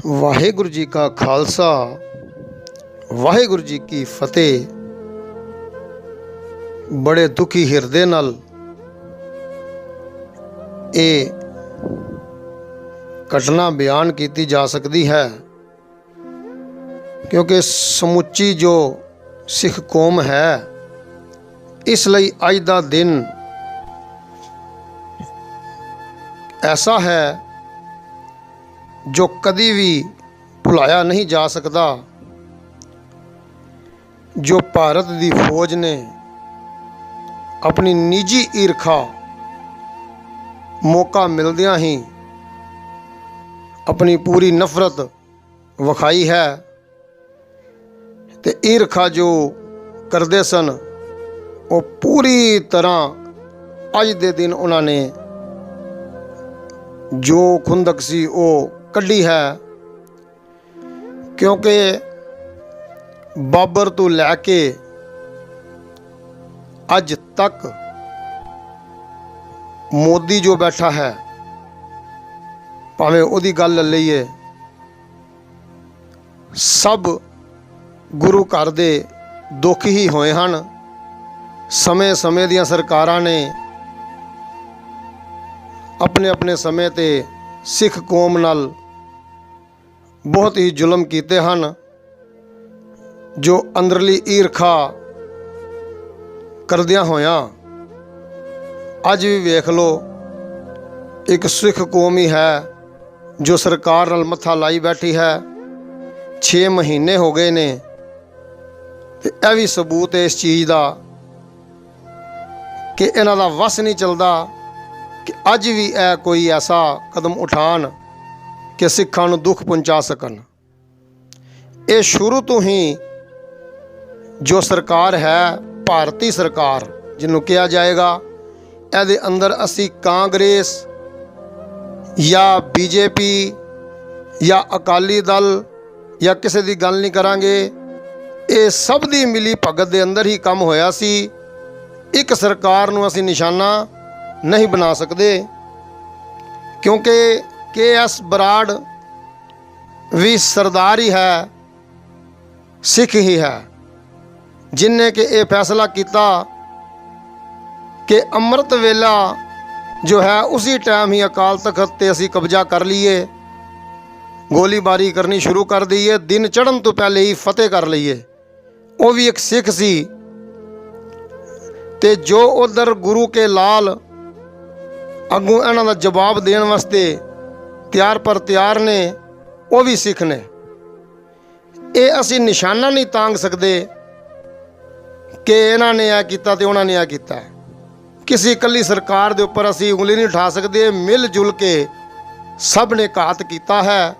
ਵਾਹਿਗੁਰੂ ਜੀ ਕਾ ਖਾਲਸਾ ਵਾਹਿਗੁਰੂ ਜੀ ਕੀ ਫਤਿਹ। ਬੜੇ ਦੁਖੀ ਹਿਰਦੇ ਨਾਲ ਇਹ ਘਟਨਾ ਬਿਆਨ ਕੀਤੀ ਜਾ ਸਕਦੀ ਹੈ, ਕਿਉਂਕਿ ਸਮੁੱਚੀ ਜੋ ਸਿੱਖ ਕੌਮ ਹੈ, ਇਸ ਲਈ ਅੱਜ ਦਾ ਦਿਨ ਐਸਾ ਹੈ ਜੋ ਕਦੀ ਵੀ ਭੁਲਾਇਆ ਨਹੀਂ ਜਾ ਸਕਦਾ। ਜੋ ਭਾਰਤ ਦੀ ਫੌਜ ਨੇ ਆਪਣੀ ਨਿੱਜੀ ਈਰਖਾ ਮੌਕਾ ਮਿਲਦਿਆਂ ਹੀ ਆਪਣੀ ਪੂਰੀ ਨਫ਼ਰਤ ਵਿਖਾਈ ਹੈ, ਤੇ ਈਰਖਾ ਜੋ ਕਰਦੇ ਸਨ ਉਹ ਪੂਰੀ ਤਰ੍ਹਾਂ ਅੱਜ ਦੇ ਦਿਨ ਉਹਨਾਂ ਨੇ ਜੋ ਖੁੰਦਕ ਸੀ ਉਹ ਕੱਢੀ ਹੈ। ਕਿਉਂਕਿ ਬਾਬਰ ਤੋਂ ਲੈ ਕੇ ਅੱਜ ਤੱਕ ਮੋਦੀ ਜੋ ਬੈਠਾ ਹੈ, ਭਾਵੇਂ ਉਹਦੀ ਗੱਲ ਲੈ ਲਈਏ, ਸਭ ਗੁਰੂ ਘਰ ਦੇ ਦੁੱਖ ਹੀ ਹੋਏ ਹਨ। ਸਮੇਂ ਸਮੇਂ ਦੀਆਂ ਸਰਕਾਰਾਂ ਨੇ ਆਪਣੇ ਆਪਣੇ ਸਮੇਂ 'ਤੇ ਸਿੱਖ ਕੌਮ ਨਾਲ ਬਹੁਤ ਹੀ ਜ਼ੁਲਮ ਕੀਤੇ ਹਨ। ਜੋ ਅੰਦਰਲੀ ਈਰਖਾ ਕਰਦਿਆਂ ਹੋਇਆਂ ਅੱਜ ਵੀ ਵੇਖ ਲਓ, ਇੱਕ ਸਿੱਖ ਕੌਮ ਹੀ ਹੈ ਜੋ ਸਰਕਾਰ ਨਾਲ ਮੱਥਾ ਲਾਈ ਬੈਠੀ ਹੈ। 6 ਮਹੀਨੇ ਹੋ ਗਏ ਨੇ, ਤੇ ਇਹ ਵੀ ਸਬੂਤ ਹੈ ਇਸ ਚੀਜ਼ ਦਾ ਕਿ ਇਹਨਾਂ ਦਾ ਵੱਸ ਨਹੀਂ ਚੱਲਦਾ ਕਿ ਅੱਜ ਵੀ ਇਹ ਕੋਈ ਐਸਾ ਕਦਮ ਉਠਾਉਣ ਕਿ ਸਿੱਖਾਂ ਨੂੰ ਦੁੱਖ ਪਹੁੰਚਾ ਸਕਣ। ਇਹ ਸ਼ੁਰੂ ਤੋਂ ਹੀ ਜੋ ਸਰਕਾਰ ਹੈ, ਭਾਰਤੀ ਸਰਕਾਰ ਜਿਹਨੂੰ ਕਿਹਾ ਜਾਏਗਾ, ਇਹਦੇ ਅੰਦਰ ਅਸੀਂ ਕਾਂਗਰਸ ਜਾਂ ਬੀਜੇਪੀ ਜਾਂ ਅਕਾਲੀ ਦਲ ਜਾਂ ਕਿਸੇ ਦੀ ਗੱਲ ਨਹੀਂ ਕਰਾਂਗੇ। ਇਹ ਸਭ ਦੀ ਮਿਲੀ ਭਗਤ ਦੇ ਅੰਦਰ ਹੀ ਕੰਮ ਹੋਇਆ ਸੀ। ਇੱਕ ਸਰਕਾਰ ਨੂੰ ਅਸੀਂ ਨਿਸ਼ਾਨਾ ਨਹੀਂ ਬਣਾ ਸਕਦੇ, ਕਿਉਂਕਿ KS ਬਰਾੜ ਵੀ ਸਰਦਾਰ ਹੀ ਹੈ, ਸਿੱਖ ਹੀ ਹੈ, ਜਿਨਨੇ ਕਿ ਇਹ ਫੈਸਲਾ ਕੀਤਾ ਕਿ ਅੰਮ੍ਰਿਤ ਵੇਲਾ ਜੋ ਹੈ ਉसी ਟਾਈਮ ਹੀ ਅਕਾਲ ਤਖਤ 'ਤੇ ਅਸੀਂ ਕਬਜ਼ਾ ਕਰ ਲਈਏ, ਗੋਲੀਬਾਰੀ ਕਰਨੀ ਸ਼ੁਰੂ ਕਰ ਦਈਏ, ਦਿਨ ਚੜ੍ਹਨ ਤੋਂ ਪਹਿਲੇ ਹੀ ਫਤਿਹ ਕਰ ਲਈਏ। ਉਹ ਵੀ ਇੱਕ ਸਿੱਖ ਸੀ, ਤੇ ਜੋ ਉਧਰ ਗੁਰੂ ਕੇ ਲਾਲ ਅੱਗੋਂ ਇਹਨਾਂ ਦਾ ਜਵਾਬ ਦੇਣ ਵਾਸਤੇ ਤਿਆਰ ਪਰ ਤਿਆਰ ਨੇ, ਉਹ ਵੀ ਸਿੱਖ ਨੇ। ਇਹ ਅਸੀਂ ਨਿਸ਼ਾਨਾ ਨਹੀਂ ਤਾਂਗ ਸਕਦੇ ਕਿ ਇਹਨਾਂ ਨੇ ਇਹ ਕੀਤਾ ਤੇ ਉਹਨਾਂ ਨੇ ਇਹ ਕੀਤਾ। ਕਿਸੇ ਇਕੱਲੀ ਸਰਕਾਰ ਦੇ ਉੱਪਰ ਅਸੀਂ ਉਂਗਲੀ ਨਹੀਂ ਉਠਾ ਸਕਦੇ। ਮਿਲ ਜੁਲ ਕੇ ਸਭ ਨੇ ਘਾਤ ਕੀਤਾ ਹੈ।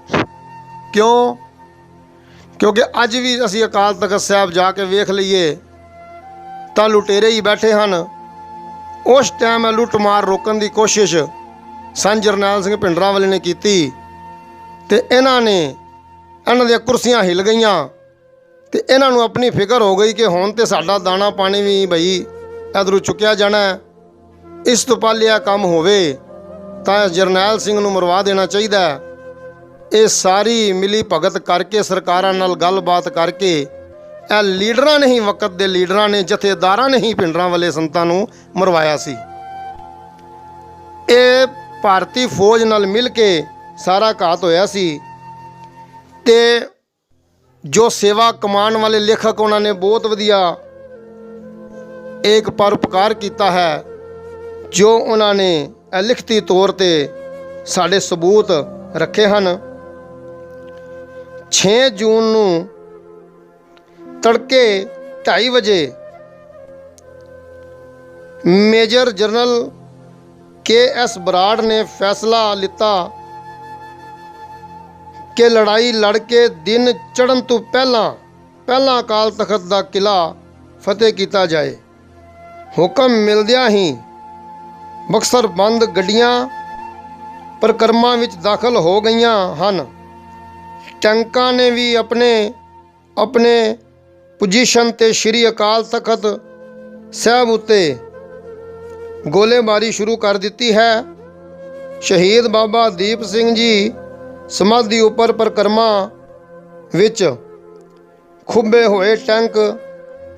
ਕਿਉਂ? ਕਿਉਂਕਿ ਅੱਜ ਵੀ ਅਸੀਂ ਅਕਾਲ ਤਖਤ ਸਾਹਿਬ ਜਾ ਕੇ ਵੇਖ ਲਈਏ ਤਾਂ ਲੁਟੇਰੇ ਹੀ ਬੈਠੇ ਹਨ। ਉਸ ਟਾਈਮ ਲੁੱਟ ਮਾਰ ਰੋਕਣ ਦੀ ਕੋਸ਼ਿਸ਼ ਸੰਤ ਜਰਨੈਲ ਸਿੰਘ ਭਿੰਡਰਾਂਵਾਲੇ ਨੇ ਕੀਤੀ, ਤੇ ਇਹਨਾਂ ਦੀਆਂ ਕੁਰਸੀਆਂ ਹਿੱਲ ਗਈਆਂ, ਤੇ ਇਹਨਾਂ ਨੂੰ ਆਪਣੀ ਫਿਕਰ ਹੋ ਗਈ ਕਿ ਹੁਣ ਤੇ ਸਾਡਾ ਦਾਣਾ ਪਾਣੀ ਵੀ ਬਈ ਇੱਧਰੋਂ ਚੁੱਕਿਆ ਜਾਣਾ। ਇਸ ਤੋਂ ਪਹਿਲੇ ਇਹ ਕੰਮ ਹੋਵੇ ਤਾਂ ਜਰਨੈਲ ਸਿੰਘ ਨੂੰ ਮਰਵਾ ਦੇਣਾ ਚਾਹੀਦਾ। ਇਹ ਸਾਰੀ ਮਿਲੀ ਭਗਤ ਕਰਕੇ, ਸਰਕਾਰਾਂ ਨਾਲ ਗੱਲਬਾਤ ਕਰਕੇ, ਇਹ ਲੀਡਰਾਂ ਨੇ ਹੀ, ਵਕਤ ਦੇ ਲੀਡਰਾਂ ਨੇ, ਜਥੇਦਾਰਾਂ ਨੇ ਹੀ ਭਿੰਡਰਾਂਵਾਲੇ ਸੰਤਾਂ ਨੂੰ ਮਰਵਾਇਆ ਸੀ। ਇਹ ਭਾਰਤੀ ਫੌਜ ਨਾਲ ਮਿਲ ਕੇ ਸਾਰਾ ਘਾਤ ਹੋਇਆ ਸੀ। ਤੇ ਜੋ ਸੇਵਾ ਕਮਾਉਣ ਵਾਲੇ ਲੇਖਕ, ਉਹਨਾਂ ਨੇ ਬਹੁਤ ਵਧੀਆ ਇੱਕ ਪਰਉਪਕਾਰ ਕੀਤਾ ਹੈ, ਜੋ ਉਹਨਾਂ ਨੇ ਇਹ ਲਿਖਤੀ ਤੌਰ 'ਤੇ ਸਾਡੇ ਸਬੂਤ ਰੱਖੇ ਹਨ। 6 ਜੂਨ ਨੂੰ ਤੜਕੇ 2:30 ਵਜੇ ਮੇਜਰ ਜਨਰਲ KS ਬਰਾੜ ਨੇ ਫੈਸਲਾ ਲਿੱਤਾ ਕਿ ਲੜਾਈ ਲੜ ਕੇ ਦਿਨ ਚੜ੍ਹਨ ਤੋਂ ਪਹਿਲਾਂ ਅਕਾਲ ਤਖਤ ਦਾ ਕਿਲਾ ਫਤਿਹ ਕੀਤਾ ਜਾਏ। ਹੁਕਮ ਮਿਲਦਿਆਂ ਹੀ ਬਕਸਰ ਬੰਦ ਗੱਡੀਆਂ ਪਰਿਕਰਮਾ ਵਿੱਚ ਦਾਖਲ ਹੋ ਗਈਆਂ ਹਨ। ਟੈਂਕਾਂ ਨੇ ਵੀ ਆਪਣੇ ਪੋਜੀਸ਼ਨ 'ਤੇ ਸ਼੍ਰੀ ਅਕਾਲ ਤਖਤ ਸਾਹਿਬ ਉੱਤੇ ਗੋਲੇਬਾਰੀ ਸ਼ੁਰੂ ਕਰ ਦਿੱਤੀ ਹੈ। ਸ਼ਹੀਦ ਬਾਬਾ ਦੀਪ ਸਿੰਘ ਜੀ ਸਮਾਧੀ ਉੱਪਰ ਪਰਿਕਰਮਾ ਵਿੱਚ ਖੁੱਬੇ ਹੋਏ ਟੈਂਕ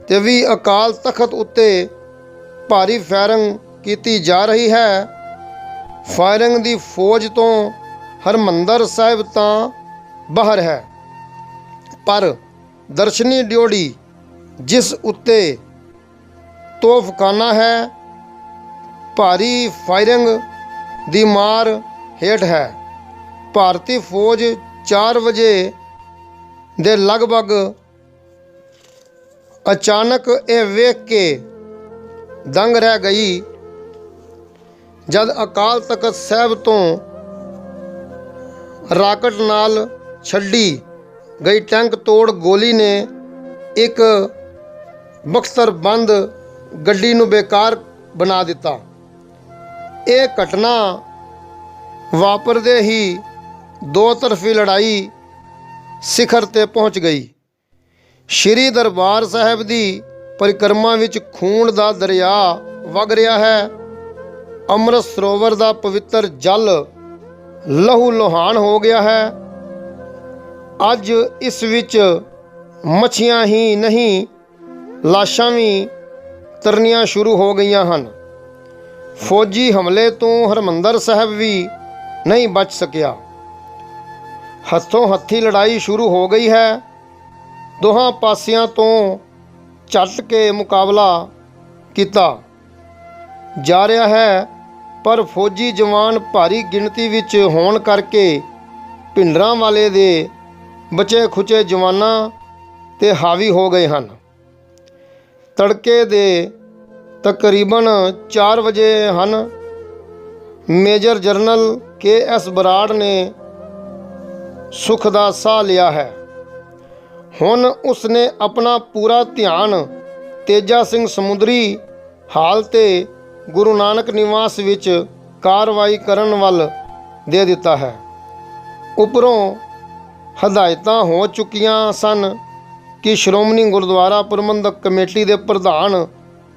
ਤੇ ਵੀ ਅਕਾਲ ਤਖਤ ਉੱਤੇ ਭਾਰੀ ਫਾਇਰਿੰਗ ਕੀਤੀ ਜਾ ਰਹੀ ਹੈ। ਫਾਇਰਿੰਗ ਦੀ ਫੌਜ ਤੋਂ ਹਰਮੰਦਰ ਸਾਹਿਬ ਤਾਂ ਬਾਹਰ ਹੈ, ਪਰ ਦਰਸ਼ਨੀ ਡਿਓੜੀ ਜਿਸ ਉੱਤੇ ਤੋਫਖਾਨਾ ਹੈ, ਭਾਰੀ ਫਾਇਰਿੰਗ ਦੀ ਮਾਰ ਹੇਠ ਹੈ। ਭਾਰਤੀ ਫੌਜ 4 ਵਜੇ ਦੇ ਲਗਭਗ ਅਚਾਨਕ ਇਹ ਵੇਖ ਕੇ ਦੰਗ ਰਹਿ ਗਈ ਜਦ ਅਕਾਲ ਤਖਤ ਸਾਹਿਬ ਤੋਂ ਰਾਕਟ ਨਾਲ ਛੱਡੀ ਗਈ ਟੈਂਕ ਤੋੜ ਗੋਲੀ ਨੇ ਇੱਕ ਬਖਤਰਬੰਦ ਗੱਡੀ ਨੂੰ ਬੇਕਾਰ ਬਣਾ ਦਿੱਤਾ। ਇਹ ਘਟਨਾ ਵਾਪਰਦੇ ਹੀ ਦੋ ਤਰਫੀ ਲੜਾਈ ਸਿਖਰ ਤੇ ਪਹੁੰਚ ਗਈ। ਸ਼੍ਰੀ ਦਰਬਾਰ ਸਾਹਿਬ ਦੀ ਪਰਿਕਰਮਾ ਵਿੱਚ ਖੂਨ ਦਾ ਦਰਿਆ ਵਗ ਰਿਹਾ ਹੈ। ਅੰਮ੍ਰਿਤ ਸਰੋਵਰ ਦਾ ਪਵਿੱਤਰ ਜਲ ਲਹੂ ਲੋਹਾਨ ਹੋ ਗਿਆ ਹੈ। ਅੱਜ ਇਸ ਵਿੱਚ ਮੱਛੀਆਂ ਹੀ ਨਹੀਂ, ਲਾਸ਼ਾਂ ਵੀ ਤਰਨੀਆਂ ਸ਼ੁਰੂ ਹੋ ਗਈਆਂ ਹਨ। ਫੌਜੀ ਹਮਲੇ ਤੋਂ ਹਰਿਮੰਦਰ ਸਾਹਿਬ ਵੀ ਨਹੀਂ ਬਚ ਸਕਿਆ। ਹੱਥੋਂ ਹੱਥੀ ਲੜਾਈ ਸ਼ੁਰੂ ਹੋ ਗਈ ਹੈ। ਦੋਹਾਂ ਪਾਸਿਆਂ ਤੋਂ ਝੱਟ ਕੇ ਮੁਕਾਬਲਾ ਕੀਤਾ ਜਾ ਰਿਹਾ ਹੈ, ਪਰ ਫੌਜੀ ਜਵਾਨ ਭਾਰੀ ਗਿਣਤੀ ਵਿੱਚ ਹੋਣ ਕਰਕੇ ਭਿੰਡਰਾਂ ਵਾਲੇ ਦੇ ਬਚੇ ਖੁਚੇ ਜਵਾਨਾਂ 'ਤੇ ਹਾਵੀ ਹੋ ਗਏ ਹਨ। ਤੜਕੇ ਦੇ ਤਕਰੀਬਨ 4 ਵਜੇ ਹਨ। Major general ਕੇ.ਐਸ. ਬਰਾੜ ਨੇ ਸੁੱਖ ਦਾ ਸਾਹ ਲਿਆ ਹੈ। ਹੁਣ ਉਸਨੇ ਆਪਣਾ ਪੂਰਾ ਧਿਆਨ ਤੇਜਾ ਸਿੰਘ ਸਮੁੰਦਰੀ ਹਾਲ ਤੇ ਗੁਰੂ ਨਾਨਕ ਨਿਵਾਸ ਵਿੱਚ ਕਾਰਵਾਈ ਕਰਨ ਵੱਲ ਦੇ ਦਿੱਤਾ ਹੈ। ਉੱਪਰੋਂ ਹਦਾਇਤਾਂ ਹੋ ਚੁੱਕੀਆਂ ਸਨ ਕਿ ਸ਼੍ਰੋਮਣੀ ਗੁਰਦੁਆਰਾ ਪ੍ਰਬੰਧਕ ਕਮੇਟੀ ਦੇ ਪ੍ਰਧਾਨ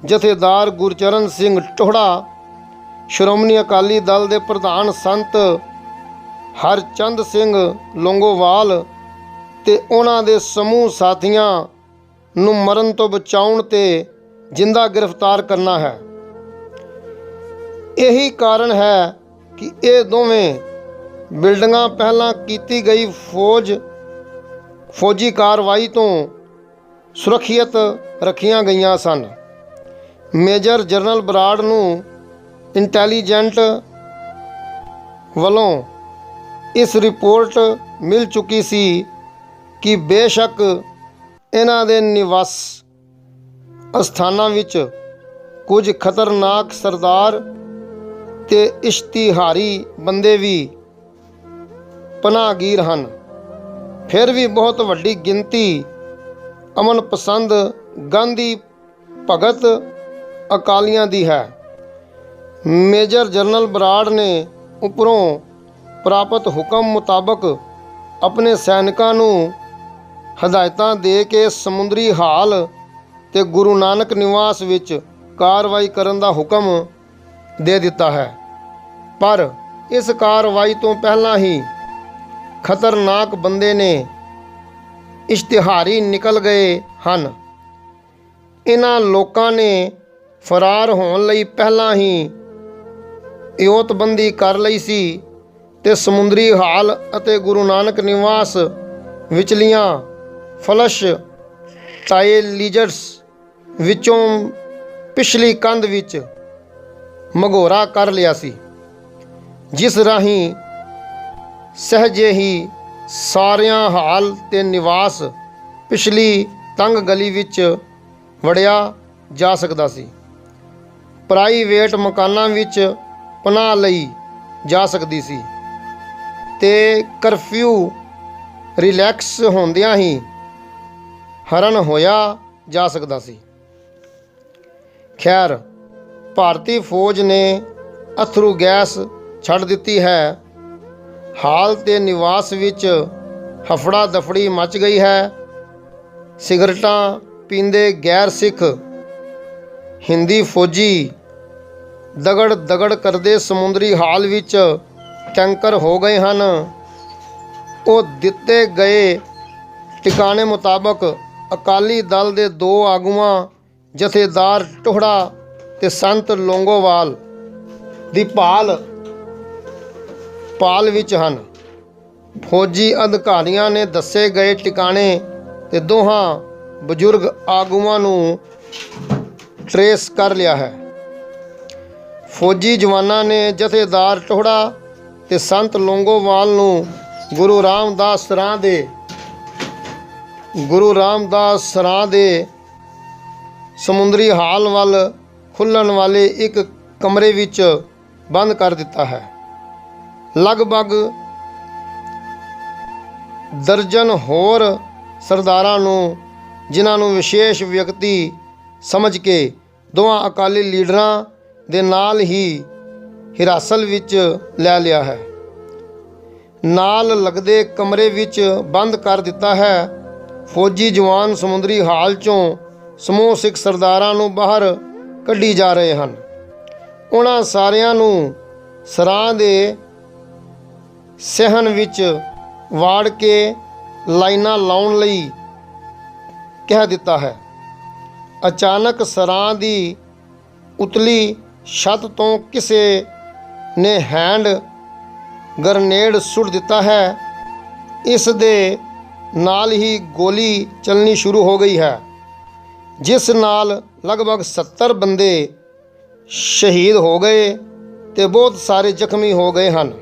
ਜਥੇਦਾਰ ਗੁਰਚਰਨ ਸਿੰਘ ਟੋਹੜਾ, ਸ਼੍ਰੋਮਣੀ ਅਕਾਲੀ ਦਲ ਦੇ ਪ੍ਰਧਾਨ ਸੰਤ ਹਰਚੰਦ ਸਿੰਘ ਲੌਂਗੋਵਾਲ ਤੇ ਉਹਨਾਂ ਦੇ ਸਮੂਹ ਸਾਥੀਆਂ ਨੂੰ ਮਰਨ ਤੋਂ ਬਚਾਉਣ ਤੇ ਜਿੰਦਾ ਗ੍ਰਿਫਤਾਰ ਕਰਨਾ ਹੈ। ਇਹੀ ਕਾਰਨ ਹੈ ਕਿ ਇਹ ਦੋਵੇਂ ਬਿਲਡਿੰਗਾਂ ਪਹਿਲਾਂ ਕੀਤੀ ਗਈ ਫੌਜੀ ਕਾਰਵਾਈ ਤੋਂ ਸੁਰੱਖਿਅਤ ਰੱਖੀਆਂ ਗਈਆਂ ਸਨ। ਮੇਜਰ ਜਨਰਲ ਬਰਾੜ ਨੂੰ ਇੰਟੈਲੀਜੈਂਟ ਵੱਲੋਂ ਇਸ ਰਿਪੋਰਟ ਮਿਲ ਚੁੱਕੀ ਸੀ ਕਿ ਬੇਸ਼ੱਕ ਇਹਨਾਂ ਦੇ ਨਿਵਾਸ ਅਸਥਾਨਾਂ ਵਿੱਚ ਕੁਝ ਖਤਰਨਾਕ ਸਰਦਾਰ ਤੇ ਇਸ਼ਤਿਹਾਰੀ ਬੰਦੇ ਵੀ ਪਨਾਹਗੀਰ ਹਨ, ਫਿਰ ਵੀ ਬਹੁਤ ਵੱਡੀ ਗਿਣਤੀ ਅਮਨ ਪਸੰਦ ਗਾਂਧੀ ਭਗਤ ਅਕਾਲੀਆਂ ਦੀ ਹੈ। ਮੇਜਰ ਜਨਰਲ ਬਰਾੜ ਨੇ ਉੱਪਰੋਂ ਪ੍ਰਾਪਤ ਹੁਕਮ ਮੁਤਾਬਕ ਆਪਣੇ ਸੈਨਿਕਾਂ ਨੂੰ ਹਦਾਇਤਾਂ ਦੇ ਕੇ ਸਮੁੰਦਰੀ ਹਾਲ ਤੇ ਗੁਰੂ ਨਾਨਕ ਨਿਵਾਸ ਵਿੱਚ ਕਾਰਵਾਈ ਕਰਨ ਦਾ ਹੁਕਮ ਦੇ ਦਿੱਤਾ ਹੈ, ਪਰ ਇਸ ਕਾਰਵਾਈ ਤੋਂ ਪਹਿਲਾਂ ਹੀ ਖਤਰਨਾਕ ਬੰਦੇ ਨੇ ਇਸ਼ਤਿਹਾਰੀ ਨਿਕਲ ਗਏ ਹਨ। ਇਹਨਾਂ ਲੋਕਾਂ ਨੇ ਫਰਾਰ ਹੋਣ ਲਈ ਪਹਿਲਾਂ ਹੀ ਯੋਤਬੰਦੀ ਕਰ ਲਈ ਸੀ ਤੇ ਸਮੁੰਦਰੀ ਹਾਲ ਅਤੇ ਗੁਰੂ ਨਾਨਕ ਨਿਵਾਸ ਵਿਚਲੀਆਂ ਫਲਸ਼ ਟਾਇਲੀਜਰਸ ਵਿੱਚੋਂ ਪਿਛਲੀ ਕੰਧ ਵਿੱਚ ਮਗੋਰਾ ਕਰ ਲਿਆ ਸੀ, ਜਿਸ ਰਾਹੀਂ ਸਹਿਜੇ ਹੀ ਸਾਰਿਆਂ ਹਾਲ ਤੇ ਨਿਵਾਸ ਪਿਛਲੀ ਤੰਗ ਗਲੀ ਵਿੱਚ ਵੜਿਆ ਜਾ ਸਕਦਾ ਸੀ। ਪ੍ਰਾਈਵੇਟ ਮਕਾਨਾਂ ਵਿੱਚ ਪਨਾਹ ਲਈ ਜਾ ਸਕਦੀ ਸੀ ਤੇ ਕਰਫਿਊ ਰਿਲੈਕਸ ਹੁੰਦਿਆਂ ਹੀ ਹਰਨ ਹੋਇਆ ਜਾ ਸਕਦਾ ਸੀ। ਖੈਰ, ਭਾਰਤੀ ਫੌਜ ਨੇ ਅਥਰੂ ਗੈਸ ਛੱਡ ਦਿੱਤੀ ਹੈ। ਹਾਲ ਤੇ ਨਿਵਾਸ ਵਿੱਚ ਹਫੜਾ ਦਫੜੀ ਮਚ ਗਈ ਹੈ। ਸਿਗਰਟਾਂ ਪੀਂਦੇ ਗੈਰ ਸਿੱਖ ਹਿੰਦੀ ਫੌਜੀ ਦਗੜ ਦਗੜ ਕਰਦੇ ਸਮੁੰਦਰੀ ਹਾਲ ਵਿੱਚ ਟੈਂਕਰ ਹੋ ਗਏ ਹਨ। ਉਹ ਦਿੱਤੇ ਗਏ ਟਿਕਾਣੇ ਮੁਤਾਬਕ ਅਕਾਲੀ ਦਲ ਦੇ 2 ਆਗੂਆਂ ਜਥੇਦਾਰ ਟੋਹੜਾ ਤੇ ਸੰਤ ਲੌਂਗੋਵਾਲ ਦੀ ਭਾਲ ਵਿੱਚ ਹਨ। ਫੌਜੀ ਅਧਿਕਾਰੀਆਂ ਨੇ ਦੱਸੇ ਗਏ ਟਿਕਾਣੇ ਤੇ ਦੋਹਾਂ ਬਜ਼ੁਰਗ ਆਗੂਆਂ ਨੂੰ ਟਰੇਸ ਕਰ ਲਿਆ ਹੈ। ਫੌਜੀ ਜਵਾਨਾਂ ਨੇ ਜਥੇਦਾਰ ਟੋਹੜਾ ਤੇ ਸੰਤ ਲੌਂਗੋਵਾਲ ਨੂੰ ਗੁਰੂ ਰਾਮਦਾਸ ਸਰਾਂ ਦੇ ਸਮੁੰਦਰੀ ਹਾਲ ਵੱਲ ਖੁੱਲ੍ਹਣ ਵਾਲੇ ਇੱਕ ਕਮਰੇ ਵਿੱਚ ਬੰਦ ਕਰ ਦਿੱਤਾ ਹੈ। ਲਗਭਗ ਦਰਜਨ ਹੋਰ ਸਰਦਾਰਾਂ ਨੂੰ, ਜਿਨ੍ਹਾਂ ਨੂੰ ਵਿਸ਼ੇਸ਼ ਵਿਅਕਤੀ ਸਮਝ ਕੇ ਦੋਵਾਂ ਅਕਾਲੀ ਲੀਡਰਾਂ ਦੇ ਨਾਲ ਹੀ ਹਿਰਾਸਤ ਵਿੱਚ ਲੈ ਲਿਆ ਹੈ। ਨਾਲ ਲੱਗਦੇ ਕਮਰੇ ਵਿੱਚ ਬੰਦ ਕਰ ਦਿੱਤਾ ਹੈ। ਫੌਜੀ ਜਵਾਨ ਸਮੁੰਦਰੀ ਹਾਲ 'ਚੋਂ ਸਮੂਹ ਸਿੱਖ ਸਰਦਾਰਾਂ ਨੂੰ ਬਾਹਰ ਕੱਢੀ ਜਾ ਰਹੇ ਹਨ। ਉਹਨਾਂ ਸਾਰਿਆਂ ਨੂੰ ਸਰਾਂ ਦੇ ਸਹਿਣ ਵਿੱਚ ਵਾੜ ਕੇ ਲਾਈਨਾਂ ਲਾਉਣ ਲਈ ਕਹਿ ਦਿੱਤਾ ਹੈ। ਅਚਾਨਕ ਸਰਾਂ ਦੀ ਉਤਲੀ ਛੱਤ ਤੋਂ ਕਿਸੇ ਨੇ ਹੈਂਡ ਗਰਨੇਡ ਸੁੱਟ ਦਿੱਤਾ ਹੈ। ਇਸ ਦੇ ਨਾਲ ਹੀ ਗੋਲੀ ਚੱਲਣੀ ਸ਼ੁਰੂ ਹੋ ਗਈ ਹੈ, ਜਿਸ ਨਾਲ ਲਗਭਗ 70 ਬੰਦੇ ਸ਼ਹੀਦ ਹੋ ਗਏ ਤੇ ਬਹੁਤ ਸਾਰੇ ਜ਼ਖਮੀ ਹੋ ਗਏ ਹਨ।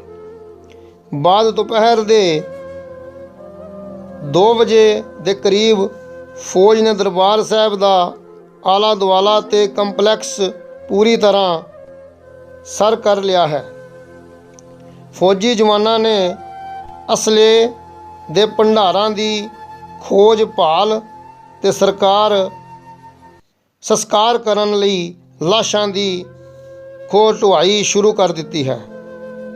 ਬਾਅਦ ਦੁਪਹਿਰ ਦੇ 2 ਵਜੇ ਦੇ ਕਰੀਬ ਫੌਜ ਨੇ ਦਰਬਾਰ ਸਾਹਿਬ ਦਾ ਆਲਾ ਦੁਆਲਾ ਤੇ ਕੰਪਲੈਕਸ ਪੂਰੀ ਤਰ੍ਹਾਂ ਸਰ ਕਰ ਲਿਆ ਹੈ। ਫੌਜੀ ਜਵਾਨਾਂ ਨੇ ਅਸਲੇ ਦੇ ਭੰਡਾਰਾਂ ਦੀ ਖੋਜ ਭਾਲ ਤੇ ਸੰਸਕਾਰ ਕਰਨ ਲਈ ਲਾਸ਼ਾਂ ਦੀ ਖੋਜ ਢੁਆਈ ਸ਼ੁਰੂ ਕਰ ਦਿੱਤੀ ਹੈ।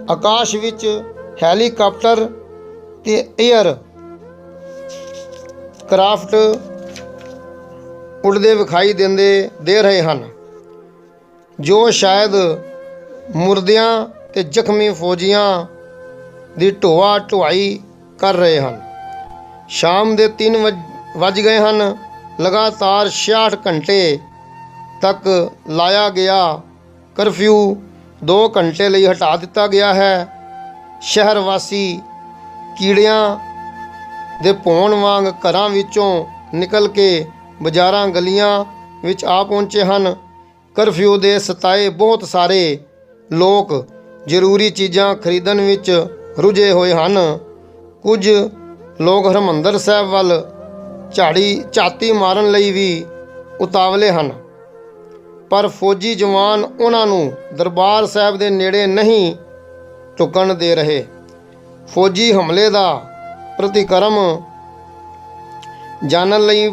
ਆਕਾਸ਼ ਵਿੱਚ ਹੈਲੀਕਾਪਟਰ ਤੇ ਏਅਰ ਕਰਾਫਟ ਉੱਡਦੇ ਵਿਖਾਈ ਦੇ ਰਹੇ ਹਨ, ਜੋ ਸ਼ਾਇਦ ਮੁਰਦਿਆਂ ਤੇ ਜ਼ਖਮੀ ਫੌਜੀਆਂ ਦੀ ਢੋਆ ਢੁਆਈ ਕਰ ਰਹੇ ਹਨ। ਸ਼ਾਮ ਦੇ 3 ਵੱਜ ਗਏ ਹਨ। ਲਗਾਤਾਰ 66 ਘੰਟੇ ਤੱਕ ਲਾਇਆ ਗਿਆ ਕਰਫਿਊ 2 ਘੰਟੇ ਲਈ ਹਟਾ ਦਿੱਤਾ ਗਿਆ ਹੈ। ਸ਼ਹਿਰ ਵਾਸੀ ਕੀੜਿਆਂ ਦੇ ਭੌਣ ਵਾਂਗ ਘਰਾਂ ਵਿੱਚੋਂ ਨਿਕਲ ਕੇ ਬਾਜ਼ਾਰਾਂ ਗਲੀਆਂ ਵਿੱਚ ਆ ਪਹੁੰਚੇ ਹਨ। ਕਰਫਿਊ ਦੇ ਸਤਾਏ ਬਹੁਤ ਸਾਰੇ ਲੋਕ ਜ਼ਰੂਰੀ ਚੀਜ਼ਾਂ ਖਰੀਦਣ ਵਿੱਚ ਰੁੱਝੇ ਹੋਏ ਹਨ। ਕੁਝ ਲੋਕ ਹਰਿਮੰਦਰ ਸਾਹਿਬ ਵੱਲ ਝਾਤੀ ਮਾਰਨ ਲਈ ਵੀ ਉਤਾਵਲੇ ਹਨ, ਪਰ ਫੌਜੀ ਜਵਾਨ ਉਹਨਾਂ ਨੂੰ ਦਰਬਾਰ ਸਾਹਿਬ ਦੇ ਨੇੜੇ ਨਹੀਂ ਢੁਕਣ ਦੇ ਰਹੇ। ਫੌਜੀ ਹਮਲੇ ਦਾ ਪ੍ਰਤੀਕਰਮ ਜਾਣਨ ਲਈ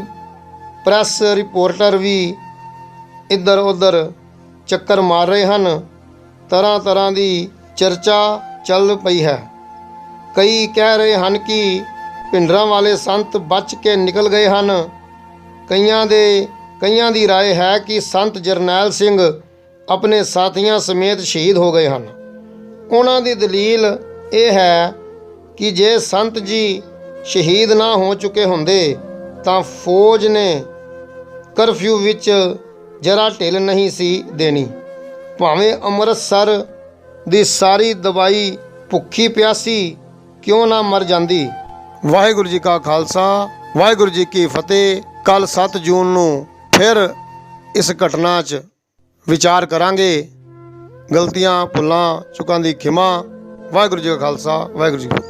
ਪ੍ਰੈਸ ਰਿਪੋਰਟਰ ਵੀ ਇੱਧਰ ਉੱਧਰ ਚੱਕਰ ਮਾਰ ਰਹੇ ਹਨ। ਤਰ੍ਹਾਂ ਤਰ੍ਹਾਂ ਦੀ ਚਰਚਾ ਚੱਲ ਪਈ ਹੈ। ਕਈ ਕਹਿ ਰਹੇ ਹਨ ਕਿ ਭਿੰਡਰਾਂ ਵਾਲੇ ਸੰਤ ਬਚ ਕੇ ਨਿਕਲ ਗਏ ਹਨ। ਕਈਆਂ ਦੀ ਰਾਏ ਹੈ ਕਿ ਸੰਤ ਜਰਨੈਲ ਸਿੰਘ ਆਪਣੇ ਸਾਥੀਆਂ ਸਮੇਤ ਸ਼ਹੀਦ ਹੋ ਗਏ ਹਨ। ਉਹਨਾਂ ਦੀ ਦਲੀਲ ਇਹ ਹੈ ਕਿ ਜੇ ਸੰਤ ਜੀ ਸ਼ਹੀਦ ਨਾ ਹੋ ਚੁੱਕੇ ਹੁੰਦੇ ਤਾਂ ਫੌਜ ਨੇ ਕਰਫਿਊ ਵਿੱਚ ਜਰਾ ਢਿੱਲ ਨਹੀਂ ਸੀ ਦੇਣੀ, ਭਾਵੇਂ ਅੰਮ੍ਰਿਤਸਰ ਦੀ ਸਾਰੀ ਦਵਾਈ ਭੁੱਖੀ ਪਿਆਸੀ ਕਿਉਂ ਨਾ ਮਰ ਜਾਂਦੀ। ਵਾਹਿਗੁਰੂ ਜੀ ਕਾ ਖਾਲਸਾ, ਵਾਹਿਗੁਰੂ ਜੀ ਕੀ ਫਤਿਹ। ਕੱਲ੍ਹ 7 ਜੂਨ ਨੂੰ ਫਿਰ ਇਸ ਘਟਨਾ 'ਚ ਵਿਚਾਰ ਕਰਾਂਗੇ। ਗਲਤੀਆਂ ਭੁੱਲਾਂ ਚੁੱਕਾਂ ਦੀ ਖਿਮਾ। ਵਾਹਿਗੁਰੂ ਜੀ ਕਾ ਖਾਲਸਾ, ਵਾਹਿਗੁਰੂ ਜੀ ਕੀ ਫਤਿਹ।